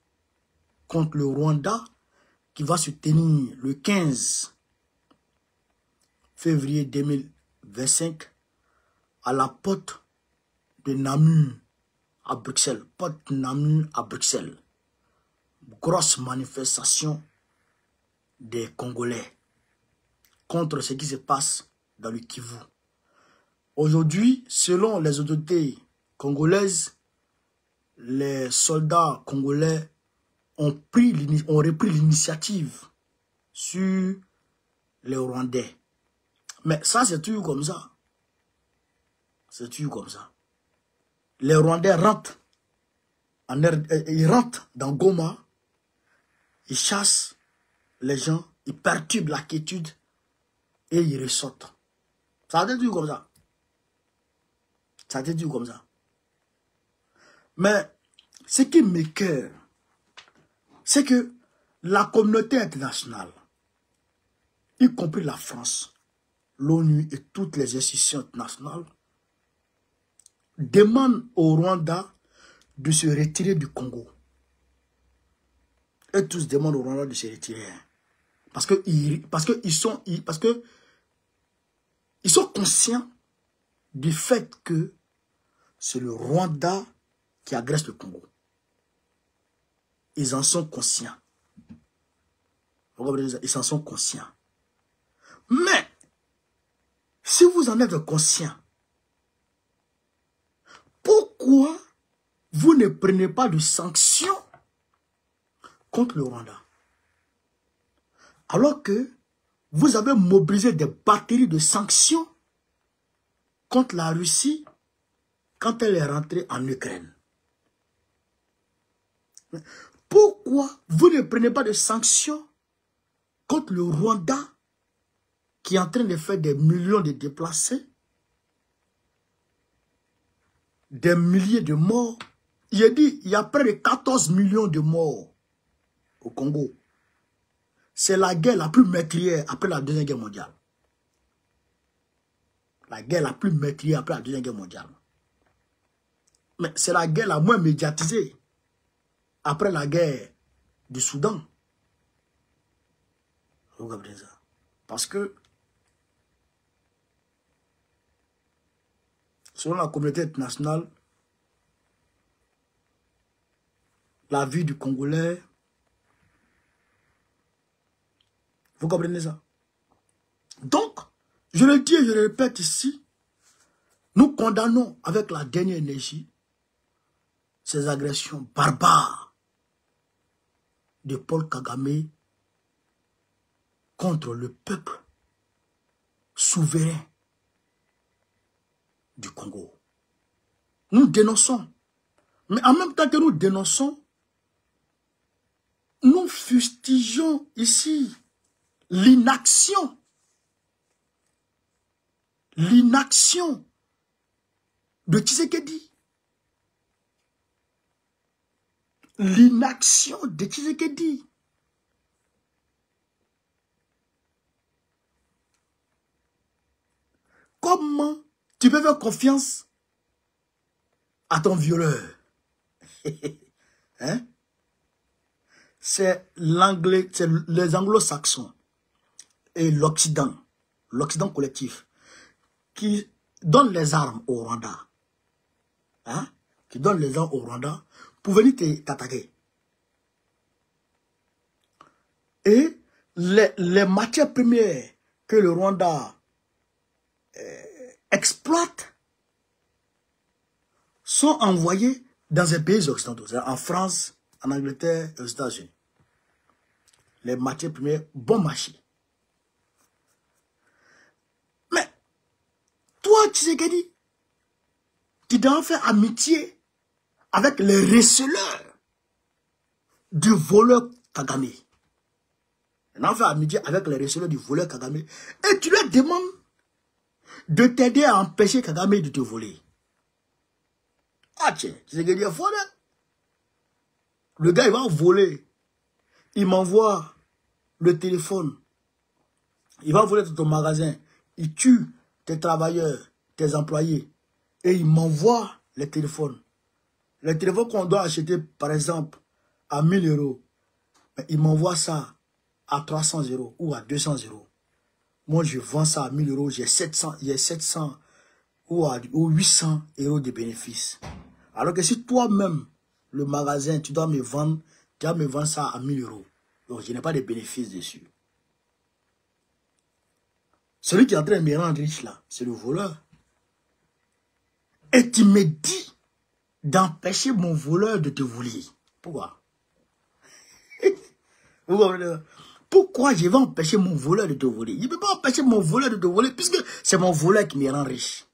contre le Rwanda qui va se tenir le 15 février 2025 à la porte de Namur à Bruxelles. Porte Namur à Bruxelles. Grosse manifestation des Congolais contre ce qui se passe dans le Kivu. Aujourd'hui, selon les autorités congolaises, les soldats congolais ont repris l'initiative sur les Rwandais. Mais ça, c'est toujours comme ça. C'est toujours comme ça. Les Rwandais rentrent, ils rentrent dans Goma, ils chassent les gens, ils perturbent la quiétude et ils ressortent. Ça a été toujours comme ça. Ça a été toujours comme ça. Mais ce qui m'écoeure, c'est que la communauté internationale, y compris la France, l'ONU et toutes les institutions internationales, demandent au Rwanda de se retirer du Congo. Et tous demandent au Rwanda de se retirer. Parce qu'ils sont conscients du fait que c'est le Rwanda qui agresse le Congo. Ils en sont conscients. Ils en sont conscients. Mais, si vous en êtes conscient, pourquoi vous ne prenez pas de sanctions contre le Rwanda? Alors que vous avez mobilisé des batteries de sanctions contre la Russie quand elle est rentrée en Ukraine. Pourquoi vous ne prenez pas de sanctions contre le Rwanda qui est en train de faire des millions de déplacés, des milliers de morts? Il a dit, il y a près de 14 millions de morts au Congo. C'est la guerre la plus meurtrière après la Deuxième Guerre mondiale. La guerre la plus meurtrière après la Deuxième Guerre mondiale. Mais c'est la guerre la moins médiatisée après la guerre du Soudan. Regardez ça. Parce que, selon la communauté internationale, la vie du Congolais, vous comprenez ça? Donc, je le dis et je le répète ici, nous condamnons avec la dernière énergie ces agressions barbares de Paul Kagame contre le peuple souverain du Congo. Nous dénonçons. Mais en même temps que nous dénonçons, nous fustigeons ici l'inaction. L'inaction de Tshisekedi. L'inaction de Tshisekedi. Comment tu peux faire confiance à ton violeur? Hein? C'est l'anglais, c'est les anglo-saxons et l'Occident collectif, qui donnent les armes au Rwanda. Hein? Qui donnent les armes au Rwanda pour venir t'attaquer. Et les matières premières que le Rwanda exploite sont envoyées dans les pays occidentaux, en France, en Angleterre et aux États-Unis. Les matières premières bon marché. Mais, toi, Tshisekedi, tu dois faire amitié avec les receleurs du voleur Kagame. Tu dois faire amitié avec les receleurs du voleur Kagame. Et tu leur demandes de t'aider à empêcher Kagame de te voler. Ah tiens, Tshisekedi est fort, hein? Le gars, il va voler. Il m'envoie le téléphone. Il va voler ton magasin. Il tue tes travailleurs, tes employés. Et il m'envoie les téléphones. Les téléphones qu'on doit acheter, par exemple, à 1000 €. Il m'envoie ça à 300 € ou à 200 €. Moi, je vends ça à 1000 €. J'ai 700 ou 800 € de bénéfices. Alors que si toi-même, le magasin, tu dois me vendre ça à 1000 €. Donc, je n'ai pas de bénéfices dessus. Celui qui est en train de me rendre riche là, c'est le voleur. Et tu me dis d'empêcher mon voleur de te voler. Pourquoi? Pourquoi je vais empêcher mon voleur de te voler? Il ne peut pas empêcher mon voleur de te voler puisque c'est mon voleur qui me rend riche.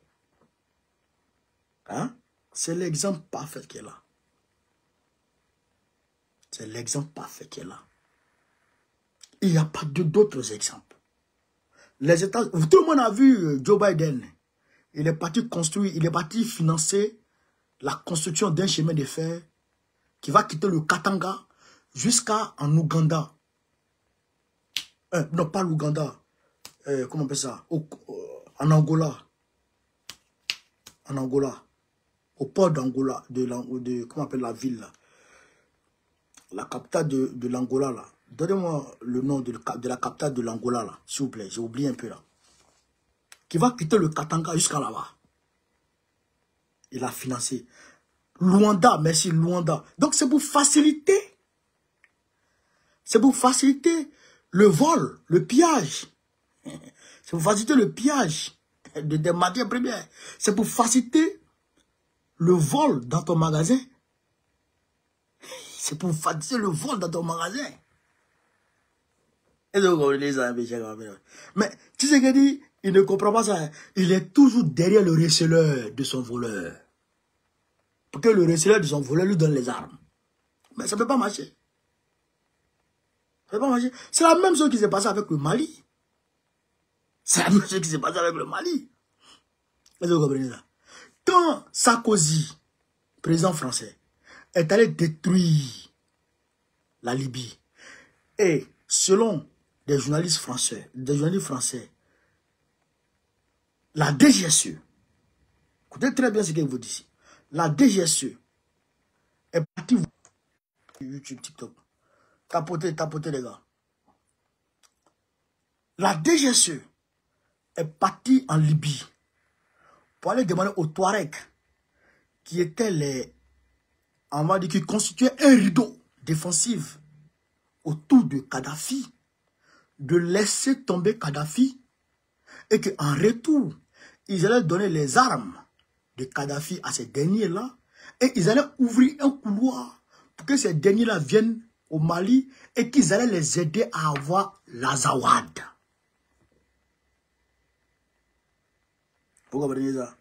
Hein? C'est l'exemple parfait qui est là. C'est l'exemple parfait qui est là. Il n'y a pas d'autres exemples. Les États, tout le monde a vu Joe Biden. Il est parti construire, il est parti financer la construction d'un chemin de fer qui va quitter le Katanga jusqu'en Ouganda. Non, pas l'Ouganda. Comment on appelle ça? En Angola. En Angola. Au port d'Angola. Comment on appelle la ville là? La capitale de l'Angola là. Donnez-moi le nom de la capitale de l'Angola là, s'il vous plaît. J'ai oublié un peu là. Qui va quitter le Katanga jusqu'à là-bas. Il a financé. Luanda, merci Luanda. Donc c'est pour faciliter. C'est pour faciliter le vol, le pillage. C'est pour faciliter le pillage des matières premières. C'est pour faciliter le vol dans ton magasin. C'est pour faciliter le vol dans ton magasin. Mais tu sais qu'il dit, il ne comprend pas ça. Il est toujours derrière le receleur de son voleur. Pour que le receleur de son voleur lui donne les armes. Mais ça ne peut pas marcher. Ça ne peut pas marcher. C'est la même chose qui s'est passée avec le Mali. C'est la même chose qui s'est passée avec le Mali. Est-ce que vous comprenez ça? Quand Sarkozy, président français, est allé détruire la Libye, et selon des journalistes français, la DGSE, écoutez très bien ce que vous dites ici, la DGSE est partie YouTube, TikTok, tapotez les gars. La DGSE est partie en Libye pour aller demander aux Touaregs qui étaient on va dire, qui constituaient un rideau défensif autour de Kadhafi, de laisser tomber Kadhafi et qu'en retour, ils allaient donner les armes de Kadhafi à ces derniers-là et ils allaient ouvrir un couloir pour que ces derniers-là viennent au Mali et qu'ils allaient les aider à avoir l'Azawad. Vous comprenez ça?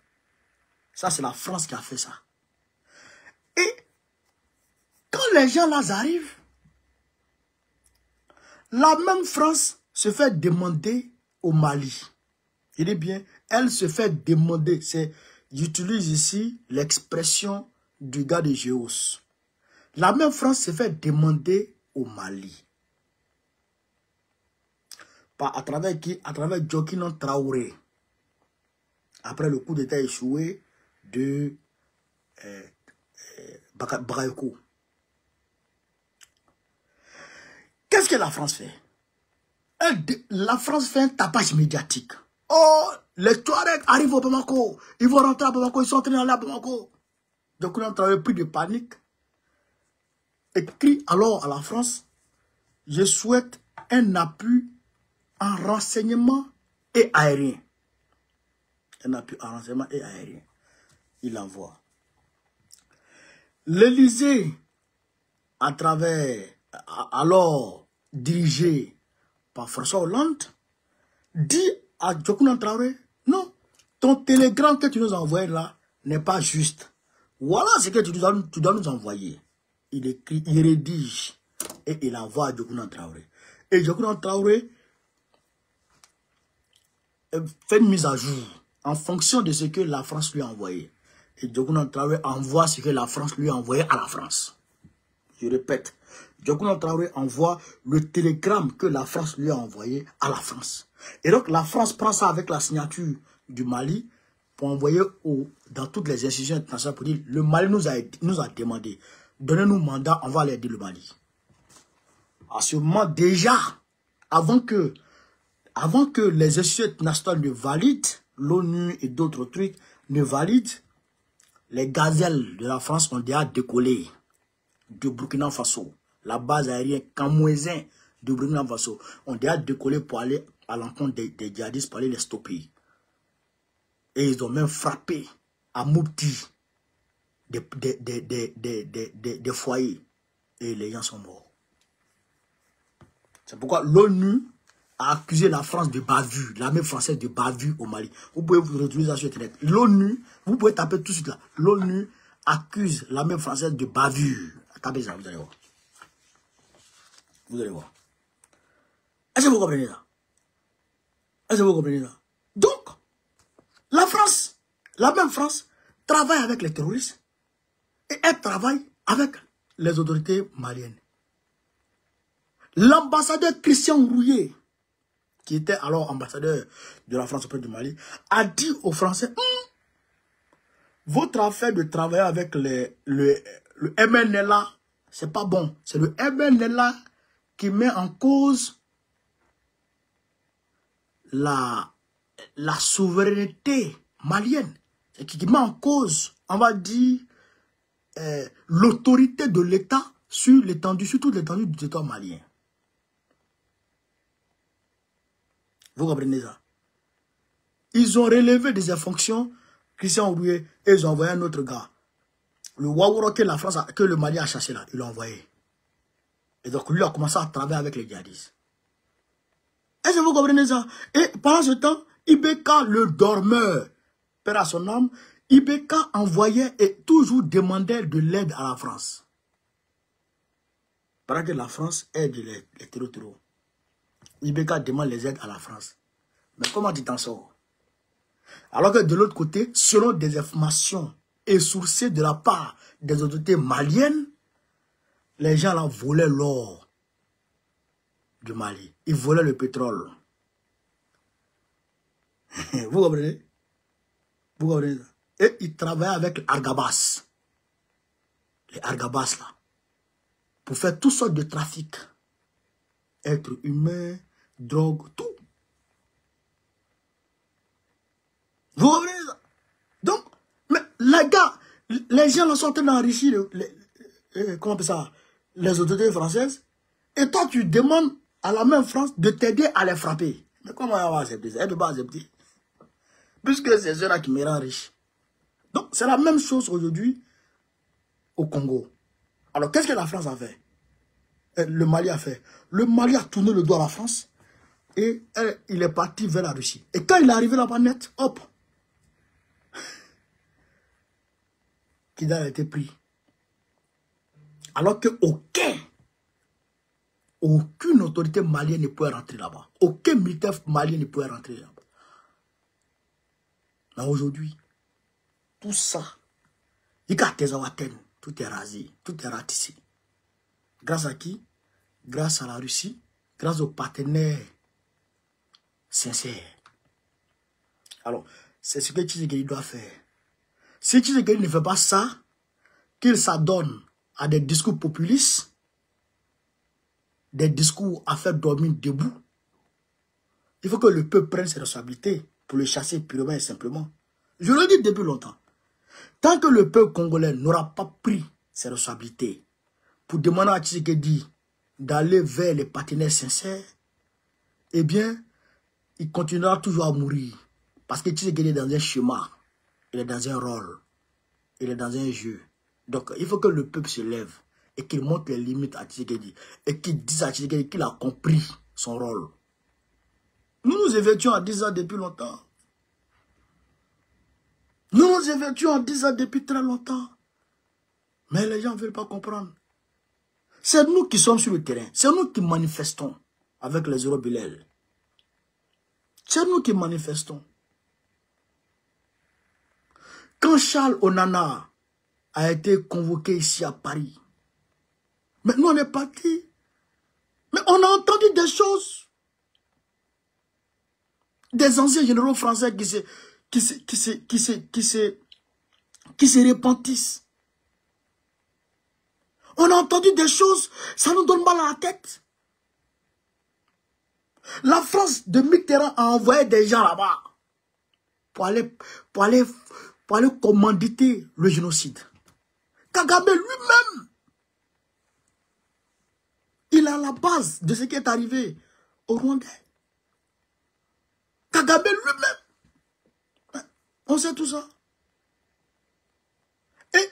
Ça, c'est la France qui a fait ça. Et quand les gens là arrivent, la même France se fait demander au Mali. Il est bien, elle se fait demander. J'utilise ici l'expression du gars de Géos. La même France se fait demander au Mali. À travers qui? À travers Djokino Traoré. Après le coup d'état échoué de Bakayoko. Qu'est-ce que la France fait? La France fait un tapage médiatique. Oh, les Touaregs arrivent au Bamako. Ils vont rentrer à Bamako. Ils sont en train d'aller à Bamako. Donc, on a travaillé pris de panique. Écrit alors à la France, je souhaite un appui en renseignement et aérien. Un appui en renseignement et aérien. Il envoie. L'Élysée, à travers, alors dirigé par François Hollande, dit à Djokounan Traoré, non, ton télégramme que tu nous as envoyé là n'est pas juste. Voilà ce que tu dois nous envoyer. Il écrit, il rédige et il envoie à Djokounan Traoré. Et Djokounan Traoré fait une mise à jour en fonction de ce que la France lui a envoyé. Et Djokounan Traoré envoie ce que la France lui a envoyé à la France. Je répète, Djokounan Traoré envoie le télégramme que la France lui a envoyé à la France. Et donc la France prend ça avec la signature du Mali pour envoyer dans toutes les institutions internationales pour dire le Mali nous a demandé, donnez-nous mandat, on va aller aider le Mali. À ce moment déjà, avant que les institutions internationales ne valident, l'ONU et d'autres trucs ne valident, les gazelles de la France ont déjà décollé de Burkina Faso. La base aérienne Camouezin de Burkina Faso ont déjà décollé pour aller à l'encontre des djihadistes, pour aller les stopper. Et ils ont même frappé à Moupti des foyers. Et les gens sont morts. C'est pourquoi l'ONU a accusé la France de bavure, l'armée française de bavure au Mali. Vous pouvez vous retrouver ça sur Internet. L'ONU, vous pouvez taper tout de suite là. L'ONU accuse l'armée française de bavure. Tapez ça, vous allez voir. Vous allez voir. Est-ce que vous comprenez ça? Est-ce que vous comprenez ça? Donc, la France, la même France, travaille avec les terroristes et elle travaille avec les autorités maliennes. L'ambassadeur Christian Rouillet, qui était alors ambassadeur de la France auprès du Mali, a dit aux Français, votre affaire de travailler avec le MNLA, c'est pas bon. C'est le MNLA qui met en cause la souveraineté malienne. C'est qui met en cause, on va dire, l'autorité de l'État sur l'étendue, sur toute l'étendue du territoire malien. Vous comprenez ça? Ils ont relevé des fonctions, Christian Rouillet, et ils ont envoyé un autre gars. Le Wawuro que le Mali a chassé là, ils l'ont envoyé. Et donc lui a commencé à travailler avec les djihadistes. Est-ce que vous comprenez ça? Et pendant ce temps, Ibeka, le dormeur, père à son âme, Ibeka envoyait et toujours demandait de l'aide à la France. Pendant que la France aide les terreaux. Ibeka demande les aides à la France. Mais comment tu t'en sors? Alors que de l'autre côté, selon des informations et sourcées de la part des autorités maliennes, les gens là volaient l'or du Mali. Ils volaient le pétrole. Vous comprenez? Vous comprenez ça? Et ils travaillaient avec Argabas. Les Argabas là. Pour faire toutes sortes de trafics. Êtres humains, drogue, tout. Vous comprenez ça? Donc, mais les gars, les gens là sont en train d'enrichir comment on appelle ça? Les autorités françaises. Et toi, tu demandes à la même France de t'aider à les frapper. Mais comment elle va accepter ça? Elle ne peut pas accepter. Puisque c'est ceux-là qui me rendent riche. Donc, c'est la même chose aujourd'hui au Congo. Alors, qu'est-ce que la France a fait? Le Mali a fait. Le Mali a tourné le dos à la France et il est parti vers la Russie. Et quand il est arrivé là-bas net, hop, Kidal a été pris. Alors qu'aucune autorité malienne ne pouvait rentrer là-bas. Aucun militaire malien ne pouvait rentrer là-bas. Mais aujourd'hui, tout ça, tout est rasé, tout est ratissé. Grâce à qui? Grâce à la Russie, grâce aux partenaires sincères. Alors, c'est ce que Tshisekedi doit faire. Si Tshisekedi ne fait pas ça, qu'il s'adonne à des discours populistes, des discours à faire dormir debout, il faut que le peuple prenne ses responsabilités pour le chasser purement et simplement. Je le dis depuis longtemps. Tant que le peuple congolais n'aura pas pris ses responsabilités pour demander à Tshisekedi d'aller vers les partenaires sincères, eh bien, il continuera toujours à mourir. Parce que Tshisekedi est dans un schéma, il est dans un rôle, il est dans un jeu. Donc, il faut que le peuple se lève et qu'il montre les limites à Tshisekedi et qu'il dise à Tshisekedi qu'il a compris son rôle. Nous nous évertuons à 10 ans depuis longtemps. Nous nous évertuons à 10 ans depuis très longtemps. Mais les gens ne veulent pas comprendre. C'est nous qui sommes sur le terrain. C'est nous qui manifestons avec les Eurobillets. C'est nous qui manifestons. Quand Charles Onana a été convoqué ici à Paris, mais nous on est partis. Mais on a entendu des choses. Des anciens généraux français qui se repentissent. On a entendu des choses, ça nous donne mal à la tête. La France de Mitterrand a envoyé des gens là-bas pour aller commanditer le génocide. Kagame lui-même, il est à la base de ce qui est arrivé au Rwanda. Kagame lui-même, on sait tout ça. Et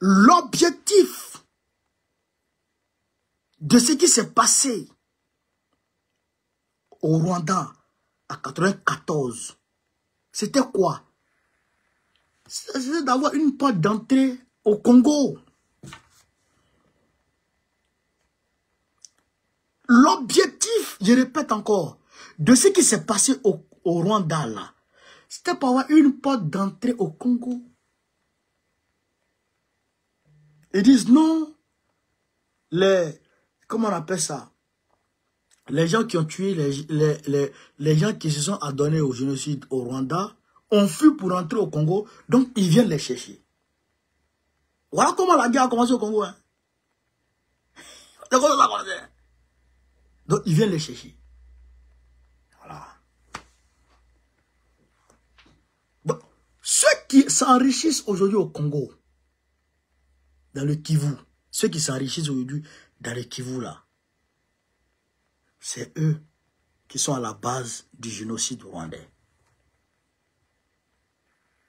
l'objectif de ce qui s'est passé au Rwanda en 1994, c'était quoi? C'était d'avoir une porte d'entrée au Congo. L'objectif, je répète encore, de ce qui s'est passé au Rwanda là, c'était pour avoir une porte d'entrée au Congo. Ils disent non, comment on appelle ça? Les gens qui ont tué, les gens qui se sont adonnés au génocide au Rwanda, ont fui pour rentrer au Congo, donc ils viennent les chercher. Voilà comment la guerre a commencé au Congo. Hein. C'est comme ça que ça a commencé. Donc ils viennent les chercher. Voilà. Donc, ceux qui s'enrichissent aujourd'hui au Congo, dans le Kivu, ceux qui s'enrichissent aujourd'hui dans le Kivu là, c'est eux qui sont à la base du génocide rwandais.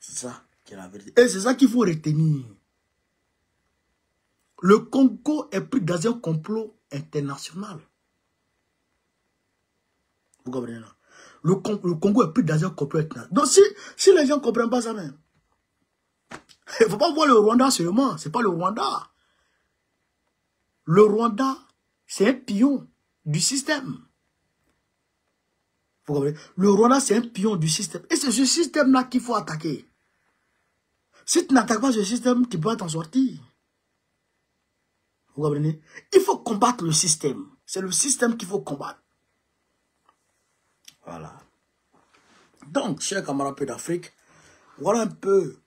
C'est ça qui est la vérité. Et c'est ça qu'il faut retenir. Le Congo est pris dans un complot international. Vous comprenez là? Le Congo est pris dans un complot international. Donc si les gens ne comprennent pas ça même, il ne faut pas voir le Rwanda seulement. Ce n'est pas le Rwanda. Le Rwanda, c'est un pion du système. Vous comprenez? Le Rwanda, c'est un pion du système. Et c'est ce système-là qu'il faut attaquer. Si tu n'attaques pas ce système, tu ne peux pas t'en sortir. Vous comprenez? Il faut combattre le système. C'est le système qu'il faut combattre. Voilà. Donc, chers camarades d'Afrique, voilà un peu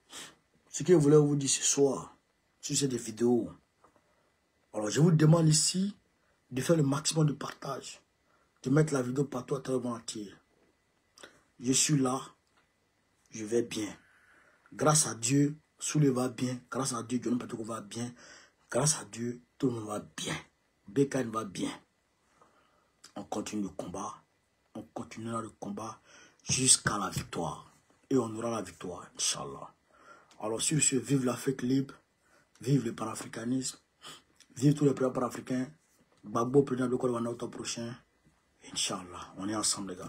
ce que je voulais vous dire ce soir sur cette vidéo. Alors, je vous demande ici de faire le maximum de partage, de mettre la vidéo partout à travers le monde entier. Je suis là, je vais bien. Grâce à Dieu, Soule va bien. Grâce à Dieu, John Petoko va bien. Grâce à Dieu, tout le monde va bien. Bécaye va bien. On continue le combat. On continuera le combat jusqu'à la victoire. Et on aura la victoire, Inch'Allah. Alors, sur ce, vive l'Afrique libre. Vive le panafricanisme. Vive tous les peuples panafricains. Gbagbo, président de Côte d'Ivoire, en octobre prochain. Inch'Allah. On est ensemble, les gars.